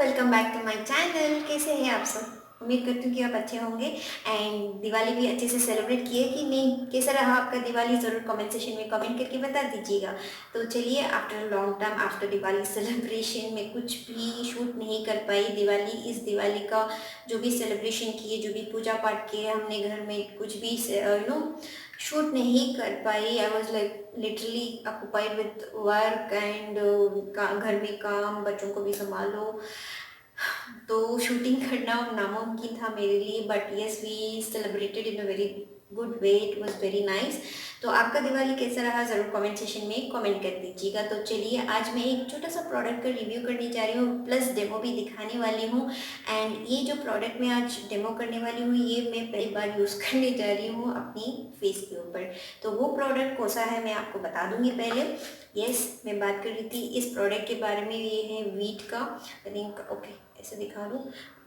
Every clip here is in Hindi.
Welcome back to my channel. कैसे हैं आप सब? उम्मीद करती हूँ कि आप अच्छे होंगे एंड दिवाली भी अच्छे से सेलिब्रेट किए कि नहीं। कैसा रहा आपका दिवाली? ज़रूर कमेंट सेशन में कमेंट करके बता दीजिएगा। तो चलिए, after long time after Diwali celebration में कुछ भी शूट नहीं कर पाई। इस दिवाली का जो भी सेलिब्रेशन किए, जो भी पूजा पाठ किए हमने घर में, कुछ भी शूट नहीं कर पाई। I was like literally occupied with work and घर में काम, बच्चों को भी संभालो, तो शूटिंग करना नामुमकिन था मेरे लिए। But yes, we celebrated in a very good way, it was very nice. तो आपका दिवाली कैसा रहा ज़रूर कमेंट सेशन में कमेंट कर दीजिएगा। तो चलिए, आज मैं एक छोटा सा प्रोडक्ट का रिव्यू करने जा रही हूँ, प्लस डेमो भी दिखाने वाली हूँ। एंड ये जो प्रोडक्ट मैं आज डेमो करने वाली हूँ, ये मैं पहली बार यूज़ करने जा रही हूँ अपनी फेस के ऊपर। तो वो प्रोडक्ट कौन सा है मैं आपको बता दूँगी पहले। यस, मैं बात कर रही थी इस प्रोडक्ट के बारे में। ये है वीट का, आई थिंक, ओके ऐसे दिखा दूँ।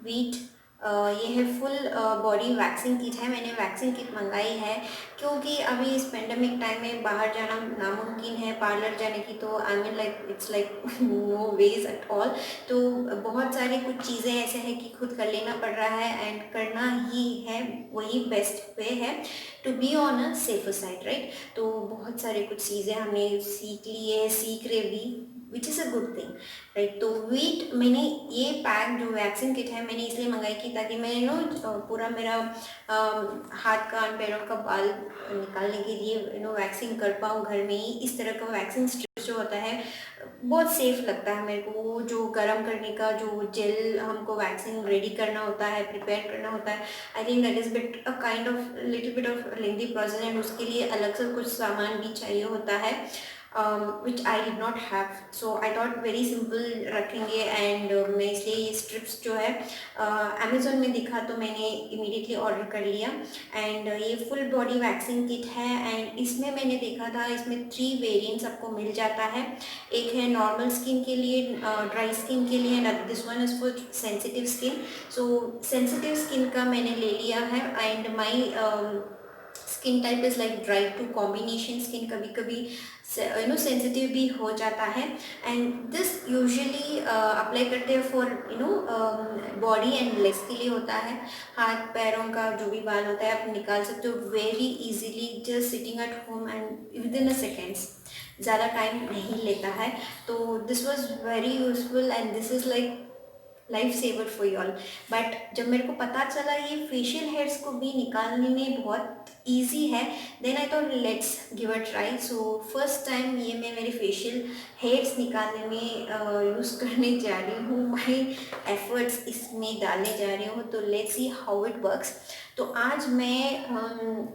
वीट, ये है फुल बॉडी वैक्सिंग किट है। मैंने वैक्सिंग किट मंगाई है क्योंकि अभी इस पेंडेमिक टाइम में बाहर जाना नामुमकिन है, पार्लर जाने की तो I mean like it's like no ways at all. तो बहुत सारी कुछ चीज़ें ऐसे हैं कि खुद कर लेना पड़ रहा है एंड करना ही है, वही बेस्ट वे है to be on a safer side, right. तो बहुत सारे कुछ चीज़ें हमने सीख ली है, सीख रहे भी, which is a good thing, right. तो वीट, मैंने ये पैक जो वैक्सीन किट है मैंने इसलिए मंगाई कि ताकि मैं पूरा मेरा हाथ कान पैरों का बाल निकालने के लिए वैक्सिंग कर पाऊँ घर में ही। इस तरह का वैक्सिंग स्ट्रिप जो होता है बहुत सेफ लगता है मेरे को। वो जो गर्म करने का जो जेल हमको वैक्सिंग रेडी करना होता है, प्रिपेयर करना होता है, I think that is bit a kind of little bit of lengthy process and उसके लिए अलग से कुछ सामान भी चाहिए होता है, which I did not have. So I thought very simple रखेंगे एंड मैं इसलिए ये स्ट्रिप्स जो है अमेज़ोन में दिखा तो मैंने इमीडिएटली ऑर्डर कर लिया। एंड ये फुल बॉडी वैक्सिंग किट है एंड इसमें मैंने देखा था इसमें 3 वेरिएंट्स आपको मिल जाता है। एक है नॉर्मल स्किन के लिए, ड्राई स्किन के लिए, and this one is for sensitive skin. So sensitive skin का मैंने ले लिया है and my skin type is like dry to combination skin, कभी कभी सेंसिटिव भी हो जाता है। एंड दिस यूजुअली अप्लाई करते हैं फॉर बॉडी एंड लेग्स के लिए होता है। हाथ पैरों का जो भी बाल होता है आप निकाल सकते हो very easily, just sitting at home and within a seconds, ज़्यादा टाइम नहीं लेता है। तो this was very useful and this is like life saver for you all. But जब मेरे को पता चला ये फेशियल हेयर्स को भी निकालने में बहुत ईजी है, then I thought let's give a try. So first time ये मैं मेरे फेशियल हेयर्स निकालने में यूज़ करने जा रही हूँ, माई एफर्ट्स इसमें डालने जा रही हूँ। तो let's see how it works. तो आज मैं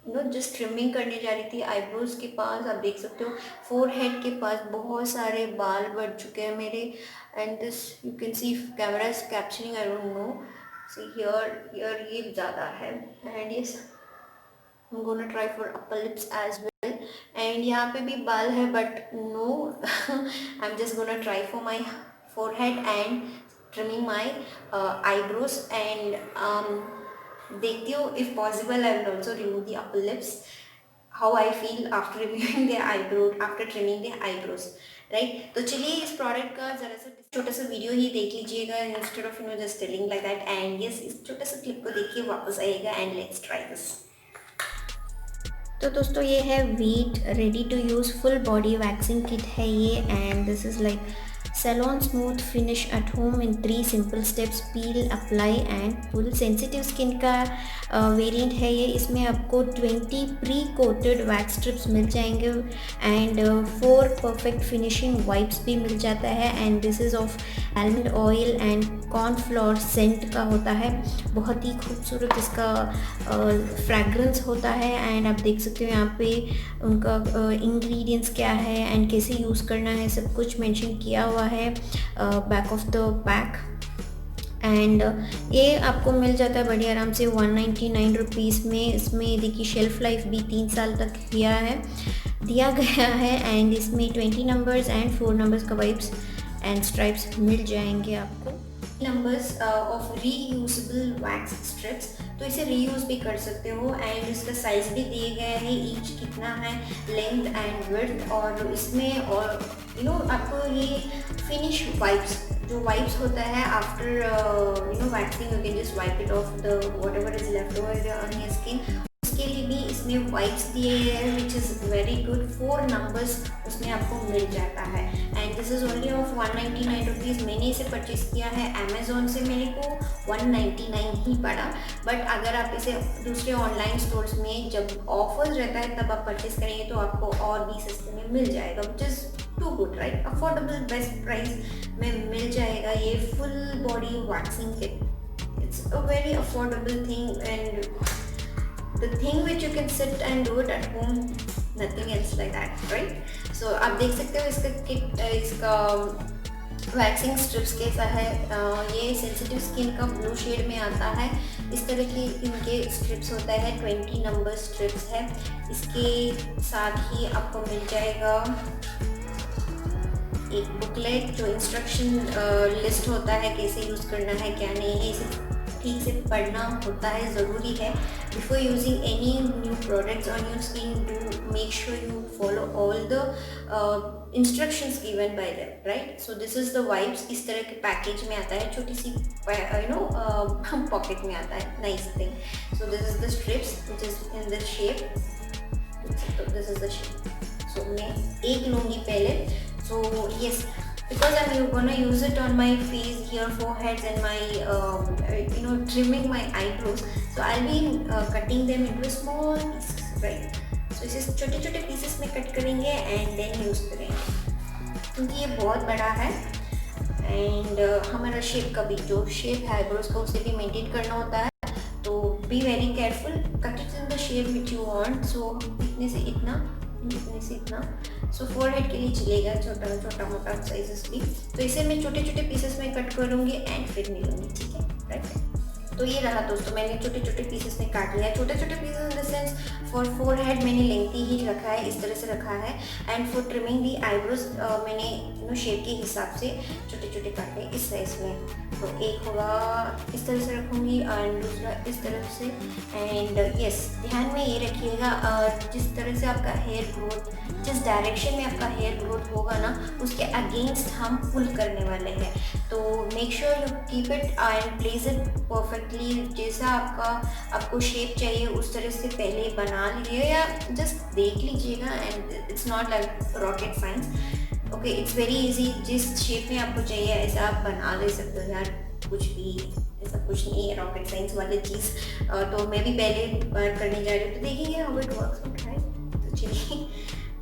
जस्ट ट्रिमिंग करने जा रही थी आईब्रोज के पास। आप देख सकते हो फोरहेड के पास बहुत सारे बाल बढ़ चुके हैं मेरे, and this you can see camera is capturing, I don't know, see here ये ज़्यादा है। And yes, I am gonna try for upper lips as well. And यहाँ पे भी बाल है but no, I am just gonna try for my forehead and trimming my eyebrows and देखती हूँ if possible I will also remove the upper lips, how I feel after removing the eyebrow, after trimming the eyebrows, right. तो चलिए इस प्रोडक्ट का ज़रा सा छोटा सा वीडियो ही देख लीजिएगा instead of just telling like that. And yes, इस छोटा सा क्लिप को देखिए वापस आइएगा एंड लेट्स ट्राई दिस। तो दोस्तों ये है Veet ready to use full body waxing kit है ये, and this is like salon smooth finish at home in 3 simple steps, peel, apply and pull। Sensitive skin का वेरिएंट है ये। इसमें आपको 20 प्री कोटेड वैक्स स्ट्रिप्स मिल जाएंगे एंड 4 परफेक्ट फिनिशिंग वाइप्स भी मिल जाता है। And this is of almond oil and cornflour scent का होता है। बहुत ही खूबसूरत इसका फ्रैग्रेंस होता है। एंड आप देख सकते हो यहाँ पे उनका इंग्रेडिएंट्स क्या है एंड कैसे यूज़ करना है, सब कुछ मेंशन किया हुआ है back of the pack. And ये आपको मिल जाता है बड़ी आराम से 199 रुपीज़ में। इसमें देखिए शेल्फ लाइफ भी 3 साल तक दिया गया है। एंड इसमें 20 नंबर्स एंड 4 नंबर्स का वाइप्स एंड स्ट्राइप्स मिल जाएंगे आपको। Numbers of reusable wax strips, तो इसे रीयूज़ भी कर सकते हो। एंड इसका साइज़ भी दिए गए हैं, ईच कितना है, लेंथ एंड विड्थ। और इसमें और आपको ये फिनिश वाइप्स जो वाइप्स होता है after waxing, you can just wipe it of the what ever is left over on your skin. उसके लिए भी इसमें वाइप्स दिए गए हैं which is very good. 4 numbers उसमें आपको मिल जाता है and this is only of 199 rupees. मैंने इसे परचेज़ किया है अमेज़ोन से, मेरे को 199 ही पड़ा। बट अगर आप इसे दूसरे ऑनलाइन स्टोर्स में जब ऑफर्स रहता है तब आप परचेज़ करेंगे तो आपको और भी सस्ते में मिल जाएगा, which is too good, right. Affordable best price में मिल जाएगा ये full body waxing kit. It's a very affordable thing and the thing which you can sit and do it at home, nothing else like that, right? So आप देख सकते हो इसका किट, इसका वैक्सिंग स्ट्रिप्स कैसा है। ये सेंसिटिव स्किन का ब्लू शेड में आता है। इस तरह की इनके स्ट्रिप्स होता है, 20 नंबर स्ट्रिप्स है। इसके साथ ही आपको मिल जाएगा एक बुकलेट जो इंस्ट्रक्शन लिस्ट होता है, कैसे यूज़ करना है क्या नहीं है, इसे ठीक से पढ़ना होता है, ज़रूरी है। Before using any new products on your skin, do make sure you follow all the instructions given by them, right. So this is the wipes. इस तरह के पैकेज में आता है, छोटी सी पॉकेट में आता है, nice thing. So this is the strips which is in this shape, this is the shape. So मैं एक लूँगी पहले। So yes, because I'm gonna use it on my face, here, foreheads and my trimming my eyebrows, so I'll be cutting them into small pieces, right? So इसे छोटे छोटे पीसेस में कट करेंगे and then यूज़ करेंगे, क्योंकि ये बहुत बड़ा है एंड हमारा शेप का भी, जो शेप है आईब्रोज का, उसे भी मेंटेन करना होता है। तो be very careful, cut it in the shape which you want. So इतने से इतना, इतने से इतना। सो फोरहेड के लिए चलेगा छोटा छोटा मोटा साइजेस भी। तो इसे मैं छोटे छोटे पीसेस में कट करूँगी एंड फिर मिलूँगी, ठीक है, राइट। तो ये रहा दोस्तों, मैंने छोटे छोटे पीसेस में काट लिया। छोटे छोटे pieces in the sense for forehead मैंने लेंथी ही रखा है, इस तरह से रखा है। And for trimming the eyebrows मैंने शेप के हिसाब से छोटे छोटे काटे इस साइज में। तो एक होगा इस तरह से रखूँगी एंड दूसरा इस तरफ से। एंड यस, ध्यान में ये रखिएगा, जिस तरह से आपका हेयर ग्रोथ, जिस डायरेक्शन में आपका हेयर ग्रोथ होगा ना, उसके अगेंस्ट हम पुल करने वाले हैं। तो make sure you keep it and place it perfectly. जैसा आपको शेप चाहिए उस तरह से पहले बना लीजिए या जस्ट देख लीजिएगा and it's not like rocket science, okay. It's very easy, जिस शेप में आपको चाहिए ऐसा आप बना ले सकते हो यार, कुछ भी ऐसा कुछ नहीं है रॉकेट साइंस वाली चीज़। तो मैं भी पहले बार करने जा रही हूँ, तो देखेंगे हाउ इट वर्क्स, राइट। तो चलिए,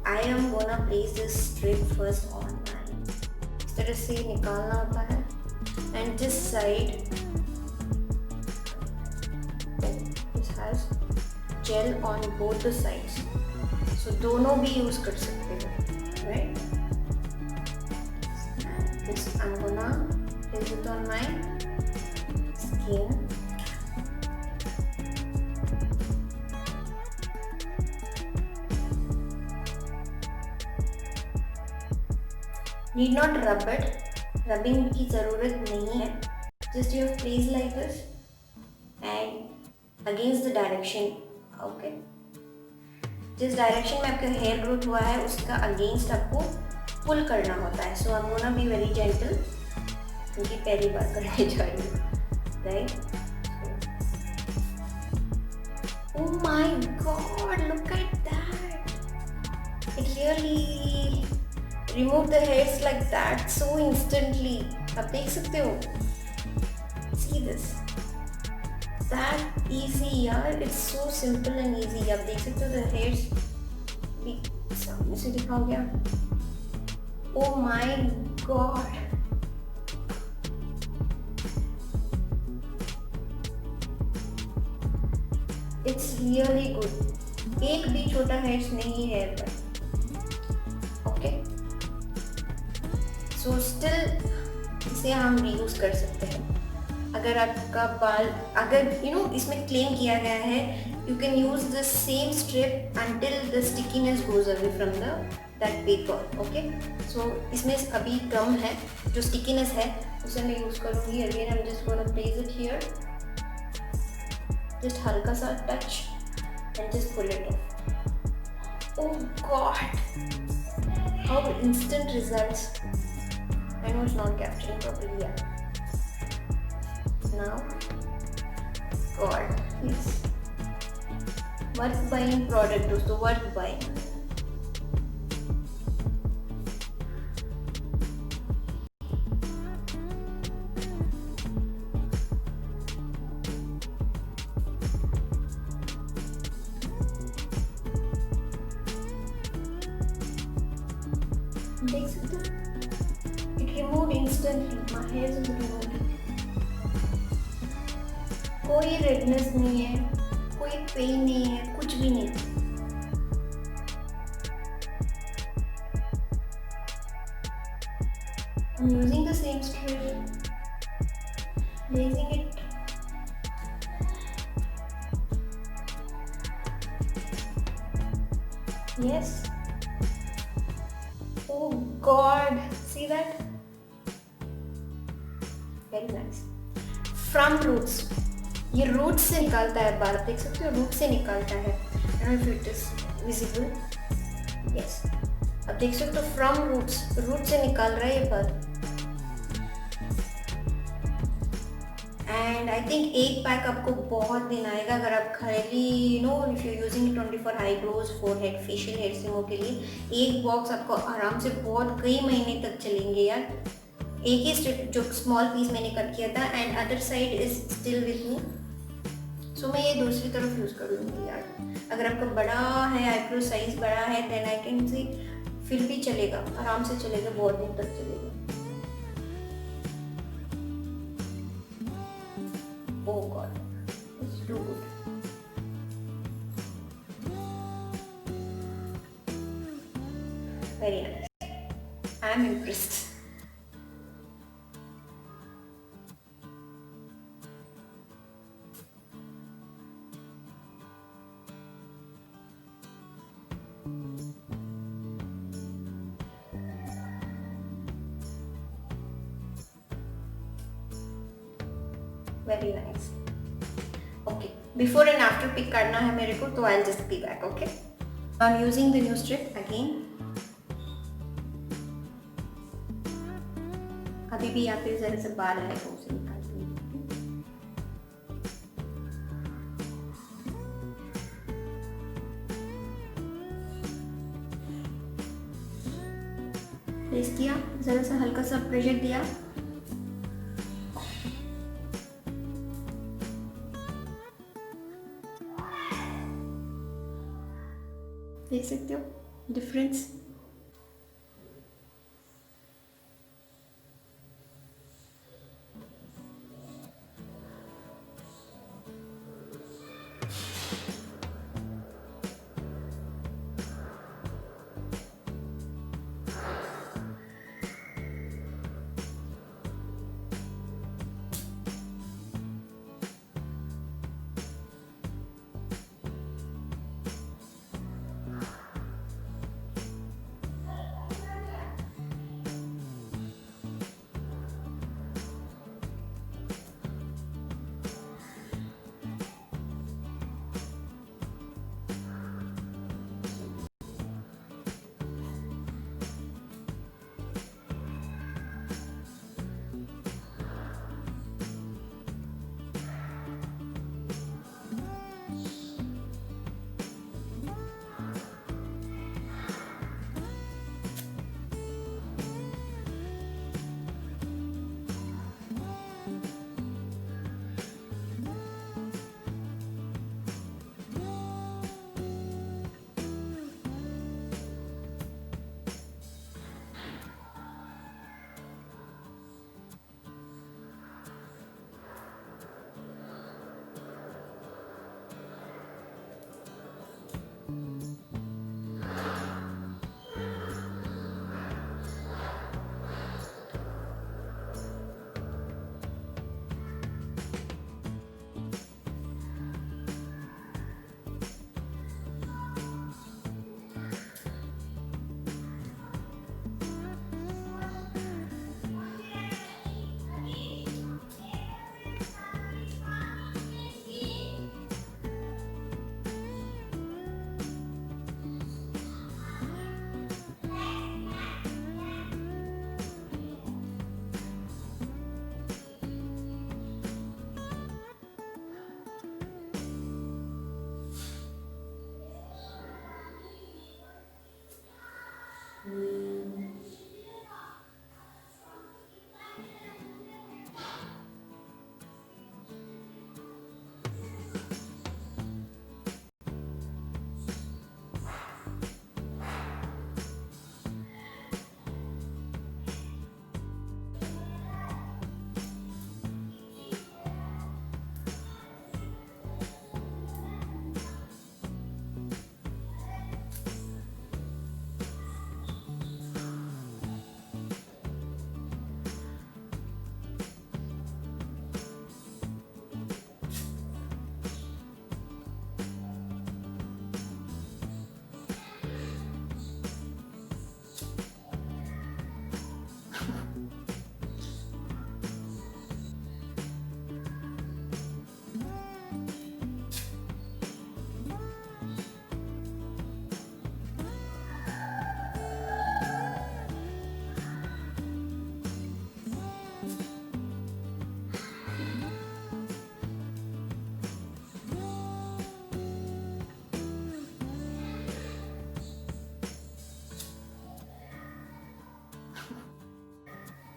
I am gonna place this strip first on mine. इस तरह से निकालना होता है and this side this has gel on both the sides, so दोनों भी यूज़ कर सकते हो, right. This I'm gonna place it on my skin. Need not rub it. Rubbing की ज़रूरत नहीं है. Just you place like this and against the direction. Okay. जिस डायरेक्शन में आपका हेयर ग्रोथ हुआ है उसका अगेंस्ट आपको पुल करना होता है। So I am gonna be very gentle, क्योंकि पहली बार करने जा रही हूँ, right. Oh my god, look at that, it really remove the hairs like that so instantly. आप देख सकते हो, सी दिस, दैट इजी यार, it's so simple and easy. आप देख सकते हो द हेयर्स भी सामने से दिखाओ क्या। Oh my God! It's really good. एक भी छोटा हेयर्स नहीं है पर, ओके। सो स्टिल इसे हम रीयूज कर सकते हैं। अगर आपका बाल, अगर इसमें क्लेम किया गया है, you can use the same strip until the stickiness goes away from that paper, okay? So इसमें अभी कम है, जो stickiness है उसे मैं यूज़ करूँगी। Again I'm just gonna place it here, just हल्का सा touch and just pull it off. Oh God, how instant results! I know it's not capturing properly yet. Now, God, yes. Worth buying product दोस्तों, worth buying. देख सकते हो? It removed instantly. My hairs is removed. कोई रेडनेस नहीं है, कोई पेन नहीं है, कुछ भी नहीं. I'm using the same strip, placing it. Yes. Oh God, see that? Very nice. From roots. ये रूट से निकालता है बाल, देख सकते हो, रूट से निकालता है. I don't know if it is visible. Yes. अब देख सकते हो, फ्रॉम रूट्स, रूट से निकाल रहा है ये बाल. एंड आई थिंक एक पैक आपको बहुत दिन आएगा अगर आप खाली if you using it only for eyebrows, forehead, facial hair सीमो के लिए. एक बॉक्स आपको आराम से बहुत कई महीने तक चलेंगे यार. एक ही स्ट्रिप जो स्मॉल पीस मैंने कट किया था and other side is still with me. So मैं ये दूसरी तरफ यूज़ कर लूँगी यार. अगर आपका बड़ा है, आईब्रो साइज बड़ा है, देन आई कैन सी फिर भी चलेगा, आराम से चलेगा, बहुत दिन तक चलेगा. Oh God, it's too good. Very nice. I'm impressed. Very nice. Okay, before and after pick करना है मेरे को, तो I'll just be back. Okay. I'm using the new strip again. अभी भी यहाँ पे जरा सा बाल है, तो उसे निकाल दूँगी. प्रेस किया, जरा सा हल्का सा प्रेशर दिया. देख सकते हो डिफरेंस.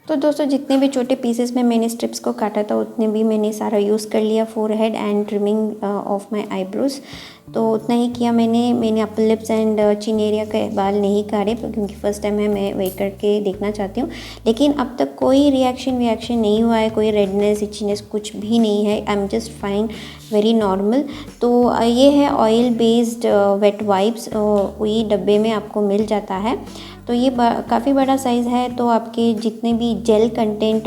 तो दोस्तों जितने भी छोटे पीसेस में मैंने स्ट्रिप्स को काटा था उतने भी मैंने सारा यूज़ कर लिया forehead and trimming of my eyebrows. तो उतना ही किया मैंने upper lips and chin area के बाल नहीं काटे क्योंकि फ़र्स्ट टाइम है, मैं वेट करके देखना चाहती हूँ। लेकिन अब तक कोई रिएक्शन नहीं हुआ है, कोई रेडनेस इचीनेस कुछ भी नहीं है। आई am just fine, very normal. तो ये है ऑयल बेस्ड वेट वाइप्स, वही डब्बे में आपको मिल जाता है। तो ये काफ़ी बड़ा साइज़ है, तो आपके जितने भी जेल कंटेंट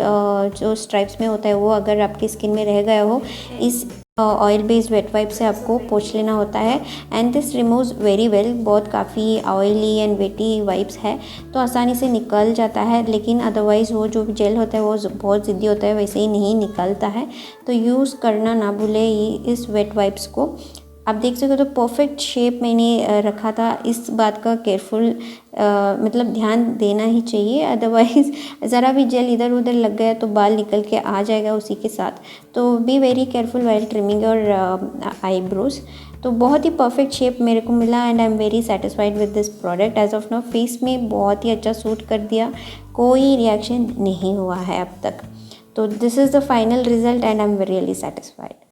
जो स्ट्राइप्स में होता है वो अगर आपकी स्किन में रह गया हो, इस ऑयल बेस्ड वेट वाइप से आपको पोंछ लेना होता है। And this removes very well, बहुत काफ़ी ऑयली एंड वेटी वाइप्स है तो आसानी से निकल जाता है। लेकिन अदरवाइज़ वो जो जेल होता है वो बहुत ज़िद्दी होता है, वैसे ही नहीं निकलता है। तो यूज़ करना ना भूले इस वेट वाइप्स को। आप देख सकते हो तो परफेक्ट शेप मैंने रखा था। इस बात का केयरफुल मतलब ध्यान देना ही चाहिए, अदरवाइज़ ज़रा भी जेल इधर उधर लग गया तो बाल निकल के आ जाएगा उसी के साथ। तो be very careful while trimming your eyebrows. तो बहुत ही परफेक्ट शेप मेरे को मिला and I am very satisfied with this product. As of now face में बहुत ही अच्छा सूट कर दिया, कोई रिएक्शन नहीं हुआ है अब तक। तो this is the final result and I am really satisfied.